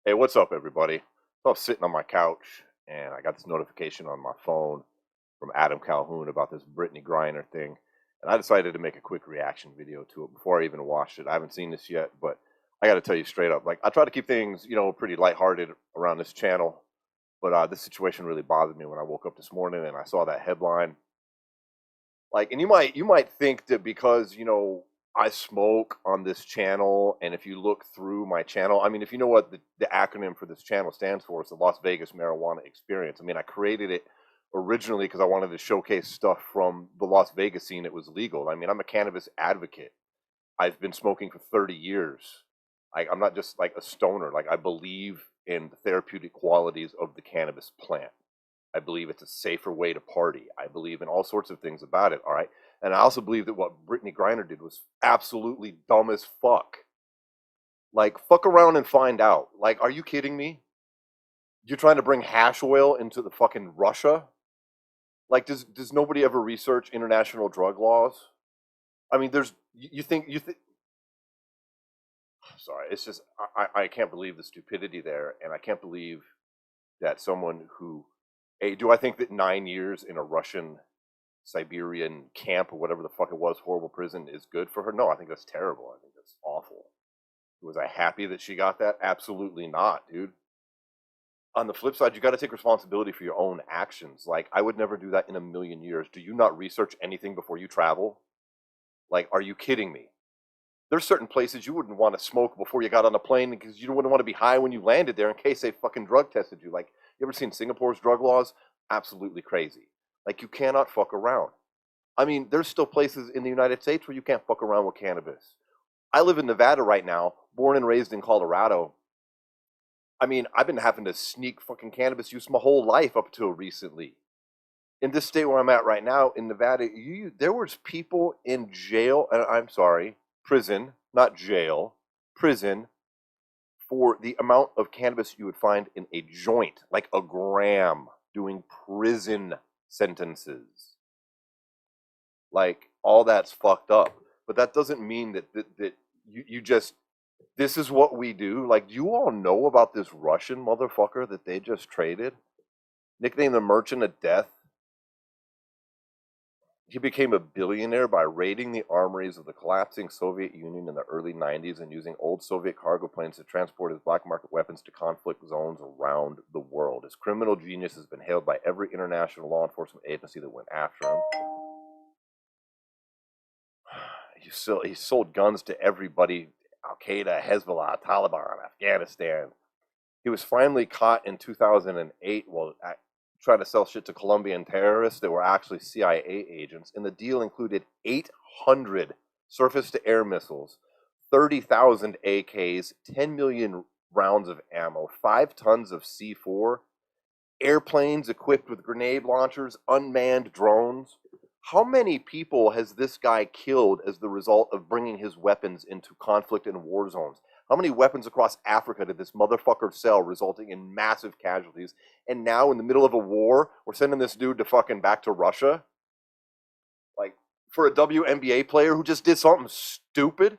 Hey, what's up, everybody? So I was sitting on my couch and I got this notification on my phone from Adam Calhoun about this Brittney Griner thing. And I decided to make a quick reaction video to it before I even watched it. I haven't seen this yet, but I got to tell you straight up, like, I try to keep things, pretty lighthearted around this channel. But this situation really bothered me when I woke up this morning and I saw that headline. Like, and you might think that because, I smoke on this channel, and if you look through my channel, I mean, if you know what the acronym for this channel stands for, it's the Las Vegas Marijuana Experience. I mean, I created it originally because I wanted to showcase stuff from the Las Vegas scene that was legal. I mean, I'm a cannabis advocate. I've been smoking for 30 years. I'm not just like a stoner. Like, I believe in the therapeutic qualities of the cannabis plant. I believe it's a safer way to party. I believe in all sorts of things about it, all right? And I also believe that what Brittney Griner did was absolutely dumb as fuck. Like, fuck around and find out. Like, are you kidding me? You're trying to bring hash oil into the fucking Russia? Like, does nobody ever research international drug laws? I mean, you think, sorry, it's just, I can't believe the stupidity there, and I can't believe that someone who, hey, do I think that 9 years in a Russian Siberian camp or whatever the fuck it was, horrible prison, is good for her? No, I think that's terrible. I think that's awful. Was I happy that she got that? Absolutely not, dude. On the flip side, you got to take responsibility for your own actions. Like, I would never do that in a million years. Do you not research anything before you travel? Like, are you kidding me? There's certain places you wouldn't want to smoke before you got on a plane because you wouldn't want to be high when you landed there in case they fucking drug tested you. Like, you ever seen Singapore's drug laws? Absolutely crazy. Like, you cannot fuck around. I mean, there's still places in the United States where you can't fuck around with cannabis. I live in Nevada right now, born and raised in Colorado. I mean, I've been having to sneak fucking cannabis use my whole life up until recently. In this state where I'm at right now, in Nevada, there was people in jail, I'm sorry, prison, not jail, prison, for the amount of cannabis you would find in a joint, like a gram, doing prison sentences. Like, all that's fucked up. But that doesn't mean that you just, this is what we do. Like, do you all know about this Russian motherfucker that they just traded? Nicknamed the Merchant of Death. He became a billionaire by raiding the armories of the collapsing Soviet Union in the early 90s and using old Soviet cargo planes to transport his black market weapons to conflict zones around the world. His criminal genius has been hailed by every international law enforcement agency that went after him. He sold guns to everybody: Al-Qaeda, Hezbollah, Taliban, Afghanistan. He was finally caught in 2008 while trying to sell shit to Colombian terrorists that were actually CIA agents, and the deal included 800 surface-to-air missiles, 30,000 AKs, 10 million rounds of ammo, 5 tons of C4, airplanes equipped with grenade launchers, unmanned drones. How many people has this guy killed as the result of bringing his weapons into conflict and war zones? How many weapons across Africa did this motherfucker sell, resulting in massive casualties? And now, in the middle of a war, we're sending this dude to fucking back to Russia? Like, for a WNBA player who just did something stupid?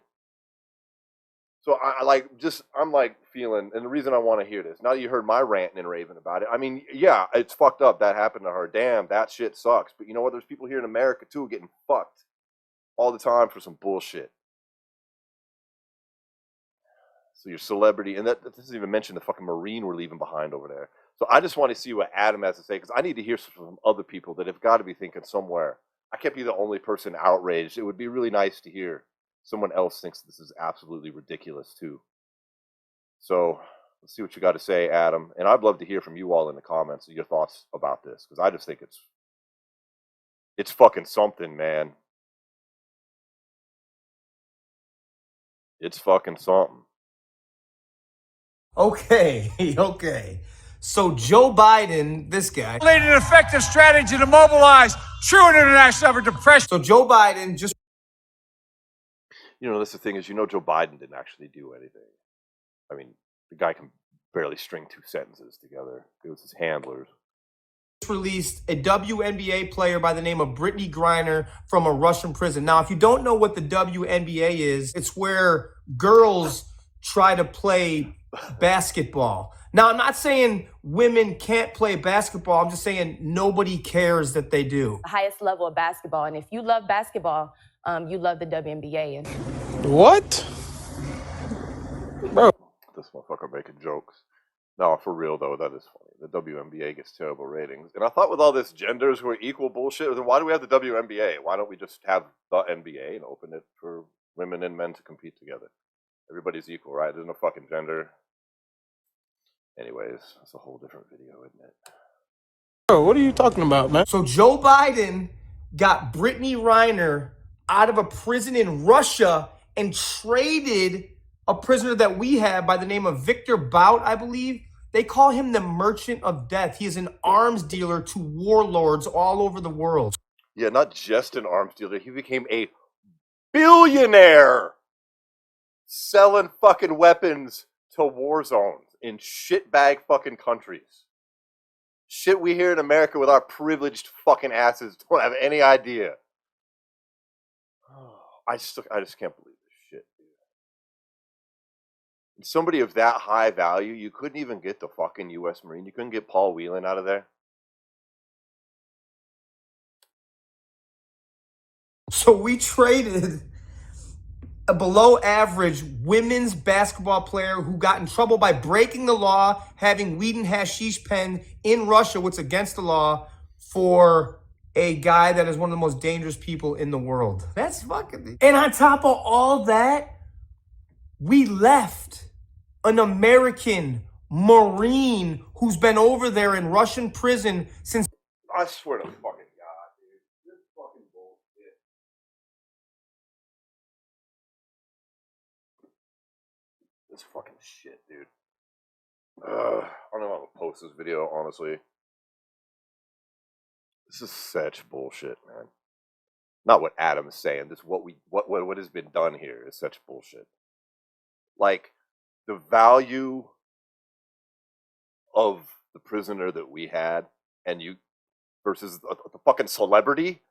So I'm like feeling, and the reason I want to hear this, now that you heard my ranting and raving about it, I mean, yeah, it's fucked up. That happened to her. Damn, that shit sucks. But you know what? There's people here in America, too, getting fucked all the time for some bullshit. So your celebrity, and that doesn't even mention the fucking Marine we're leaving behind over there. So I just want to see what Adam has to say, because I need to hear from other people that have got to be thinking somewhere. I can't be the only person outraged. It would be really nice to hear someone else thinks this is absolutely ridiculous too. So let's see what you got to say, Adam. And I'd love to hear from you all in the comments your thoughts about this, because I just think it's fucking something, man. It's fucking something. Okay, okay. So Joe Biden, this guy, laid an effective strategy to mobilize true international effort to pressure. So Joe Biden just, that's the thing is, Joe Biden didn't actually do anything. I mean, the guy can barely string 2 sentences together. It was his handlers. released a WNBA player by the name of Brittney Griner from a Russian prison. Now, if you don't know what the WNBA is, it's where girls try to play basketball. Now, I'm not saying women can't play basketball. I'm just saying nobody cares that they do. Highest level of basketball. And if you love basketball, you love the WNBA. What? Bro. This motherfucker making jokes. No, for real though, that is funny. The WNBA gets terrible ratings. And I thought with all this genders who are equal bullshit, then why do we have the WNBA? Why don't we just have the NBA and open it for women and men to compete together? Everybody's equal, right? There's no fucking gender. Anyways, that's a whole different video, isn't it? Bro, what are you talking about, man? So Joe Biden got Brittney Griner out of a prison in Russia and traded a prisoner that we have by the name of Victor Bout, I believe. They call him the Merchant of Death. He is an arms dealer to warlords all over the world. Yeah, not just an arms dealer. He became a billionaire selling fucking weapons to war zones in shitbag fucking countries. Shit we here in America with our privileged fucking asses don't have any idea. I just can't believe this shit, dude. And somebody of that high value, you couldn't even get the fucking U.S. Marine. You couldn't get Paul Whelan out of there. So we traded a below average women's basketball player who got in trouble by breaking the law, having weed and hashish pen in Russia, what's against the law, for a guy that is one of the most dangerous people in the world. That's fucking... And on top of all that, we left an American Marine who's been over there in Russian prison since... I swear to fucking God, dude. This fucking bullshit. This fucking shit, dude. I don't know how to post this video, honestly. This is such bullshit, man. Not what Adam's saying. This what has been done here is such bullshit. Like, the value of the prisoner that we had and you versus the fucking celebrity.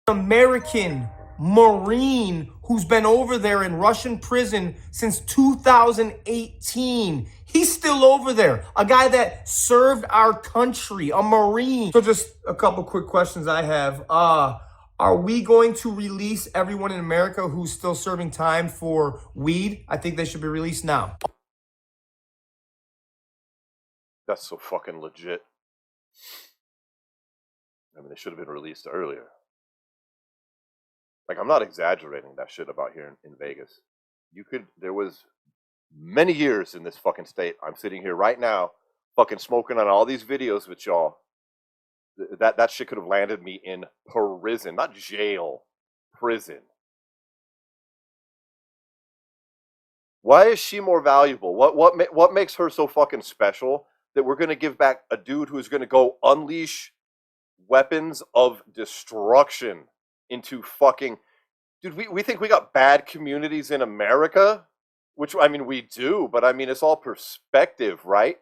American Marine who's been over there in Russian prison since 2018. He's still over there. A guy that served our country, a Marine. So just a couple quick questions I have. Are we going to release everyone in America who's still serving time for weed? I think they should be released now. That's so fucking legit. I mean, they should have been released earlier. Like, I'm not exaggerating that shit about here in Vegas. There was many years in this fucking state. I'm sitting here right now, fucking smoking on all these videos with y'all. That shit could have landed me in prison, not jail, prison. Why is she more valuable? What makes her so fucking special that we're gonna give back a dude who's gonna go unleash weapons of destruction into fucking... Dude, we think we got bad communities in America? Which, I mean, we do, but I mean, it's all perspective, right?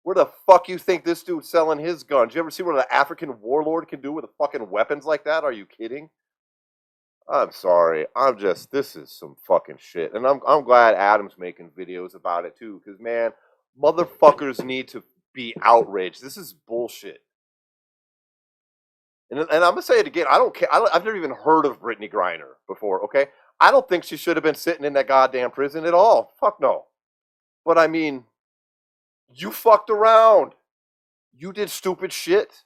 Where the fuck you think this dude's selling his guns? You ever see what an African warlord can do with fucking weapons like that? Are you kidding? I'm sorry. This is some fucking shit. And I'm glad Adam's making videos about it too, because, man, motherfuckers need to be outraged. This is bullshit. And I'm going to say it again. I don't care. I've never even heard of Brittney Griner before, okay? I don't think she should have been sitting in that goddamn prison at all. Fuck no. But, I mean, you fucked around. You did stupid shit.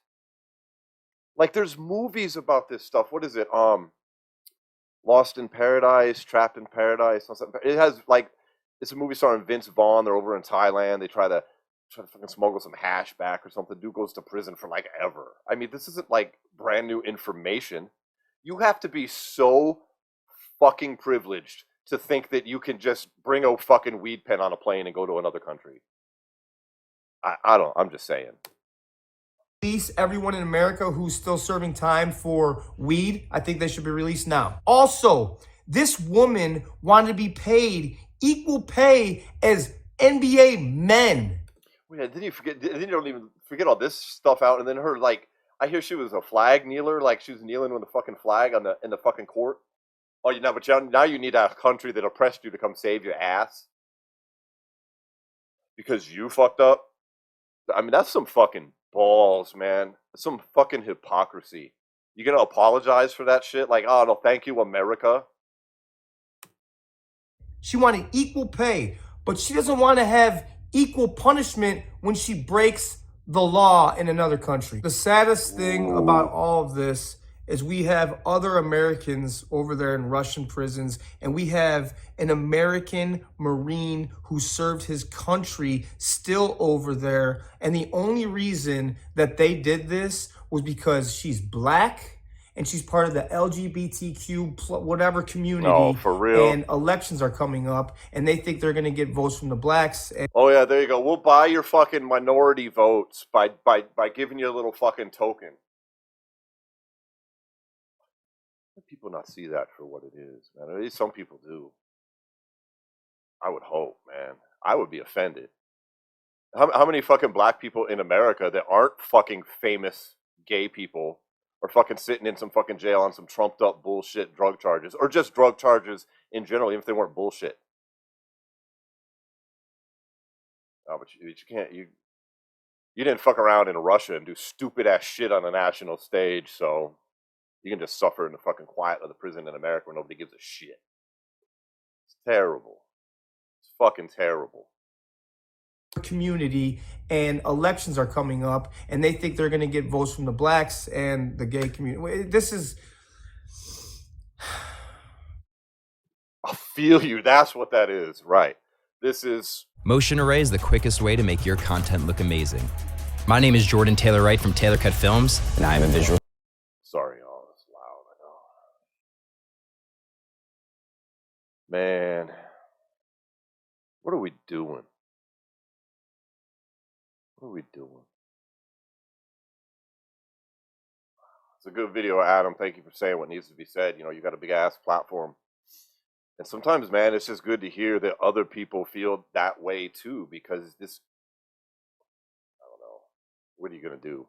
Like, there's movies about this stuff. What is it? Lost in Paradise, Trapped in Paradise. It has, like, it's a movie starring Vince Vaughn. They're over in Thailand. They try to fucking smuggle some hash back or something. Dude goes to prison for, like, ever. I mean, this isn't, like, brand new information. You have to be so fucking privileged to think that you can just bring a fucking weed pen on a plane and go to another country. I'm just saying. Release everyone in America who's still serving time for weed. I think they should be released now. Also, this woman wanted to be paid equal pay as NBA men. Yeah, didn't you forget? Didn't you even forget all this stuff out? And then her, like, I hear she was a flag kneeler, like she was kneeling with the fucking flag in the fucking court. Oh, you know, but now you need a country that oppressed you to come save your ass because you fucked up. I mean, that's some fucking balls, man. That's some fucking hypocrisy. You gonna apologize for that shit? Like, oh no, thank you, America. She wanted equal pay, but she doesn't want to have equal punishment when she breaks the law in another country. The saddest thing about all of this is we have other Americans over there in Russian prisons, and we have an American Marine who served his country still over there. And the only reason that they did this was because she's black and she's part of the LGBTQ whatever community. No, for real. And elections are coming up, and they think they're going to get votes from the blacks. And Oh yeah, there you go. We'll buy your fucking minority votes by giving you a little fucking token. People not see that for what it is, man. At least some people do. I would hope, man. I would be offended. How many fucking black people in America that aren't fucking famous gay people are fucking sitting in some fucking jail on some trumped up bullshit drug charges, or just drug charges in general, even if they weren't bullshit? Oh, but you can't. You didn't fuck around in Russia and do stupid ass shit on a national stage, so you can just suffer in the fucking quiet of the prison in America where nobody gives a shit. It's terrible. It's fucking terrible. Community, and elections are coming up, and they think they're going to get votes from the blacks and the gay community. This is... I feel you. That's what that is. Right. This is... Motion Array is the quickest way to make your content look amazing. My name is Jordan Taylor Wright from Taylor Cut Films, and I am a visual. Sorry, y'all. It's loud. I know. Man. What are we doing? What are we doing? It's a good video, Adam. Thank you for saying what needs to be said. You know, you got a big ass platform. And sometimes, man, it's just good to hear that other people feel that way too, because this, I don't know, what are you going to do?